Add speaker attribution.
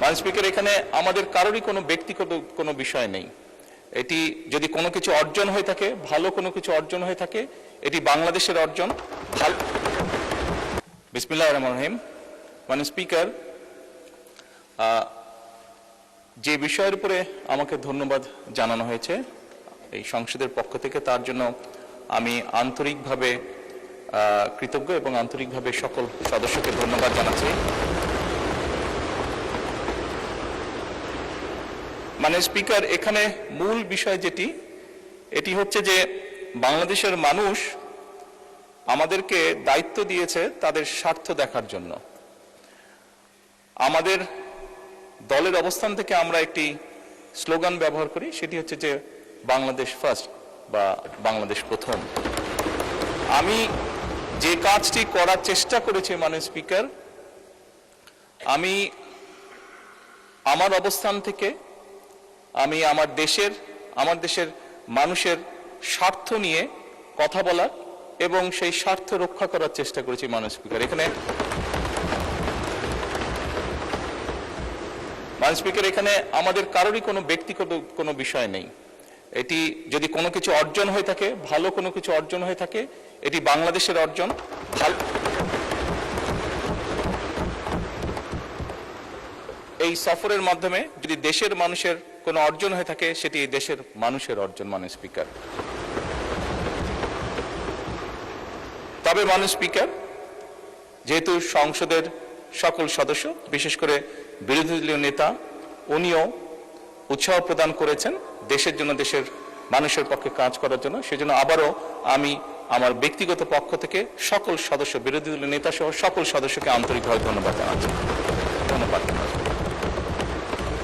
Speaker 1: মাননীয় স্পিকার, এখানে আমাদের কারোরই কোনো ব্যক্তিগত কোনো বিষয় নেই। এটি যদি কোনো কিছু অর্জন হয়ে থাকে, ভালো কোনো কিছু অর্জন হয়ে থাকে, এটি বাংলাদেশের অর্জন। বিসমিল্লাহির রহমানির রহিম। মাননীয় স্পিকার, যে বিষয়ের উপরে আমাকে ধন্যবাদ জানানো হয়েছে এই সংসদের পক্ষ থেকে, তার জন্য আমি আন্তরিকভাবে কৃতজ্ঞ এবং আন্তরিকভাবে সকল সদস্যকে ধন্যবাদ জানাচ্ছি। মাননীয় স্পিকার, এখানে মূল বিষয় এটি হচ্ছে যে বাংলাদেশের মানুষ আমাদেরকে দায়িত্ব দিয়েছে তাদের স্বার্থ দেখার জন্য। আমাদের দলের অবস্থান থেকে আমরা একটি স্লোগান ব্যবহার করি, সেটি হচ্ছে যে বাংলাদেশ ফার্স্ট বা বাংলাদেশ প্রথম। আমি যে কাজটি করার চেষ্টা করেছি মাননীয় স্পিকার, আমি আমার অবস্থান থেকে আমি আমার দেশের মানুষের স্বার্থ নিয়ে কথা বলার এবং সেই স্বার্থ রক্ষা করার চেষ্টা করেছি মাননীয় স্পিকার। মাননীয় স্পিকার, এখানে আমাদের কারোরই কোনো ব্যক্তিগত কোনো বিষয় নেই। এটি যদি কোনো কিছু অর্জন হয়ে থাকে, ভালো কোনো কিছু অর্জন হয়ে থাকে, এটি বাংলাদেশের অর্জন। এই সফরের মাধ্যমে যদি দেশের মানুষের কোনো অর্জন হয়ে থাকে, সেটি দেশের মানুষের অর্জন মাননীয় স্পিকার। তবে মাননীয় স্পিকার, যেহেতু সংসদের সকল সদস্য, বিশেষ করে বিরোধী দলীয় নেতা, উনিও উৎসাহ প্রদান করেছেন দেশের জন্য, দেশের মানুষের পক্ষে কাজ করার জন্য, সেজন্য আবারও আমি আমার ব্যক্তিগত পক্ষ থেকে সকল সদস্য, বিরোধী দলীয় নেতা সহ সকল সদস্যকে আন্তরিকভাবে ধন্যবাদ জানাচ্ছি। ধন্যবাদ।